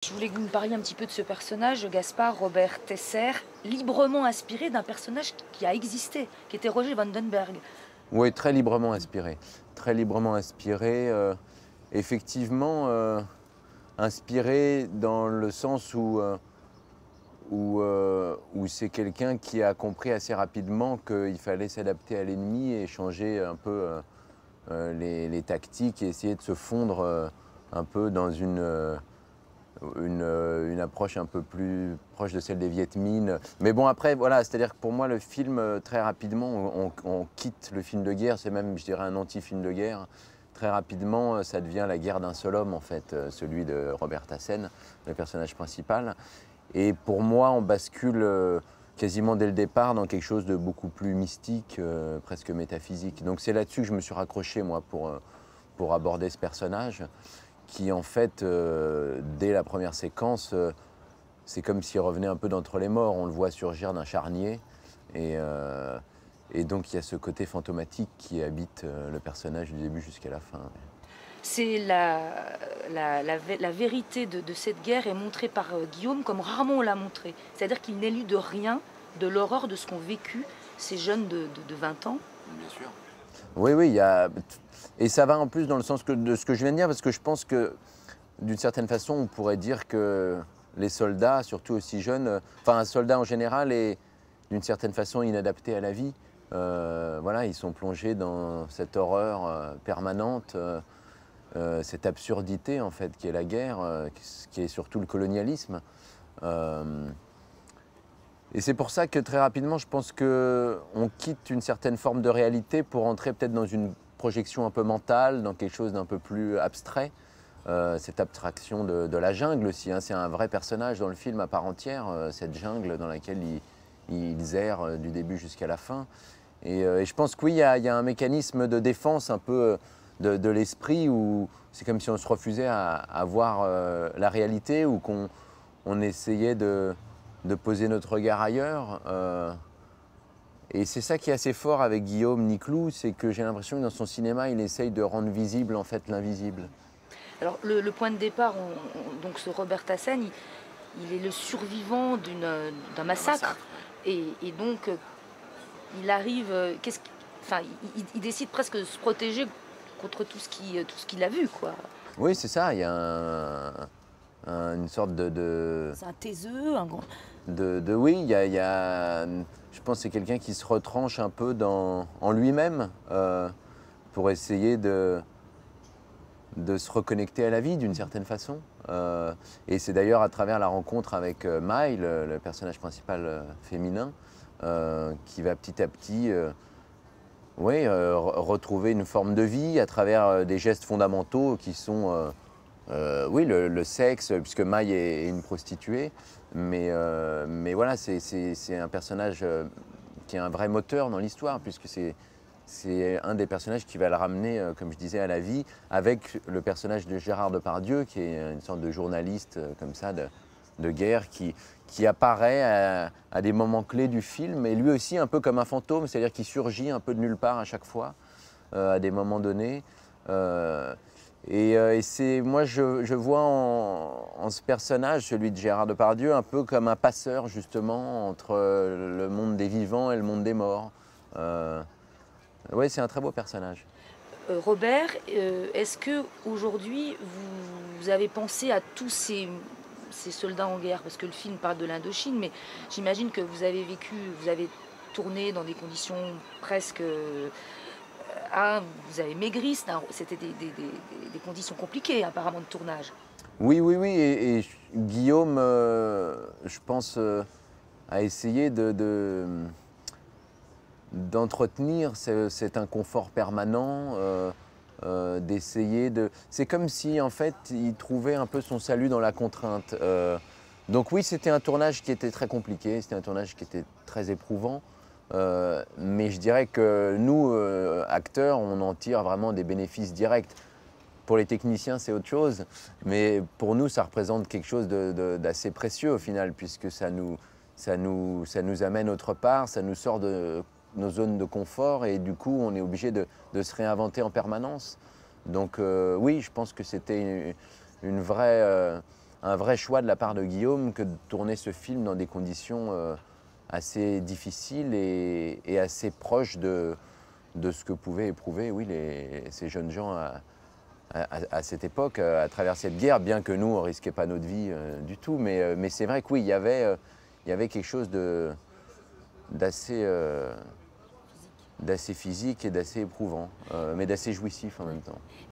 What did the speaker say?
Je voulais que vous me parliez un petit peu de ce personnage, Gaspard Robert Tesser, librement inspiré d'un personnage qui a existé, qui était Roger Vandenberg. Oui, très librement inspiré. Très librement inspiré. Effectivement, inspiré dans le sens où c'est quelqu'un qui a compris assez rapidement qu'il fallait s'adapter à l'ennemi et changer un peu les tactiques et essayer de se fondre un peu dans une approche un peu plus proche de celle des Viet Minh. Mais bon, après, voilà, c'est-à-dire que pour moi, le film, très rapidement, on quitte le film de guerre, c'est même, je dirais, un anti-film de guerre. Très rapidement, ça devient la guerre d'un seul homme, en fait, celui de Robert Tassen, le personnage principal. Et pour moi, on bascule quasiment dès le départ dans quelque chose de beaucoup plus mystique, presque métaphysique. Donc c'est là-dessus que je me suis raccroché, moi, pour aborder ce personnage qui en fait, dès la première séquence, c'est comme s'il revenait un peu d'entre les morts. On le voit surgir d'un charnier. Et, euh, et donc il y a ce côté fantomatique qui habite le personnage du début jusqu'à la fin. C'est la vérité de cette guerre est montrée par Guillaume comme rarement on l'a montré. C'est-à-dire qu'il n'est lu de rien, de l'horreur de ce qu'ont vécu ces jeunes de 20 ans. Bien sûr. Oui, oui, il y a... Et ça va en plus dans le sens de ce que je viens de dire, parce que je pense que d'une certaine façon, on pourrait dire que les soldats, surtout aussi jeunes, enfin un soldat en général est d'une certaine façon inadapté à la vie. Voilà, ils sont plongés dans cette horreur permanente, cette absurdité en fait qui est la guerre, qui est surtout le colonialisme. Euh, et c'est pour ça que très rapidement, je pense qu'on quitte une certaine forme de réalité pour entrer peut-être dans une projection un peu mentale, dans quelque chose d'un peu plus abstrait. Cette abstraction de la jungle aussi, hein. C'est un vrai personnage dans le film à part entière, cette jungle dans laquelle ils errent du début jusqu'à la fin. Et je pense que oui, il y a un mécanisme de défense un peu de l'esprit où c'est comme si on se refusait à voir la réalité ou qu'on essayait de poser notre regard ailleurs. Et c'est ça qui est assez fort avec Guillaume Niclou, c'est que j'ai l'impression que dans son cinéma, il essaye de rendre visible en fait l'invisible. Alors le point de départ, donc ce Robert Tassen, il est le survivant d'un massacre. Et donc il arrive, enfin, il décide presque de se protéger contre tout ce qu'il a vu, quoi. Oui, c'est ça, il y a une sorte C'est un taiseux, un grand. oui, je pense que c'est quelqu'un qui se retranche un peu en lui-même pour essayer de se reconnecter à la vie d'une certaine façon. Et c'est d'ailleurs à travers la rencontre avec Mai, le personnage principal féminin, qui va petit à petit oui, retrouver une forme de vie à travers des gestes fondamentaux qui sont oui, le sexe, puisque Maï est une prostituée, mais voilà, c'est un personnage qui est un vrai moteur dans l'histoire, puisque c'est un des personnages qui va le ramener, comme je disais, à la vie, avec le personnage de Gérard Depardieu, qui est une sorte de journaliste comme ça, de guerre, qui apparaît à des moments clés du film, et lui aussi un peu comme un fantôme, c'est-à-dire qu'il surgit un peu de nulle part à chaque fois, à des moments donnés. Et c'est, moi, je vois en ce personnage, celui de Gérard Depardieu, un peu comme un passeur, justement, entre le monde des vivants et le monde des morts. Oui, c'est un très beau personnage. Robert, est-ce que aujourd'hui vous avez pensé à tous ces soldats en guerre? Parce que le film parle de l'Indochine, mais j'imagine que vous avez vécu, vous avez tourné dans des conditions presque. Vous avez maigri, c'était des conditions compliquées apparemment de tournage. Oui, oui, oui, et Guillaume, je pense, a essayé d'entretenir cet inconfort permanent, d'essayer de... C'est comme si, en fait, il trouvait un peu son salut dans la contrainte. Donc oui, c'était un tournage qui était très compliqué, c'était un tournage qui était très éprouvant, mais je dirais que nous, acteurs, on en tire vraiment des bénéfices directs. Pour les techniciens, c'est autre chose, mais pour nous, ça représente quelque chose d'assez précieux au final, puisque ça nous amène autre part, ça nous sort de nos zones de confort et du coup, on est obligé de se réinventer en permanence. Donc oui, je pense que c'était une vraie un vrai choix de la part de Guillaume que de tourner ce film dans des conditions assez difficiles et assez proches de ce que pouvaient éprouver oui, ces jeunes gens à cette époque, à travers cette guerre, bien que nous, on ne risquait pas notre vie du tout. Mais c'est vrai que oui, il y avait quelque chose d'assez physique et d'assez éprouvant, mais d'assez jouissif en même temps.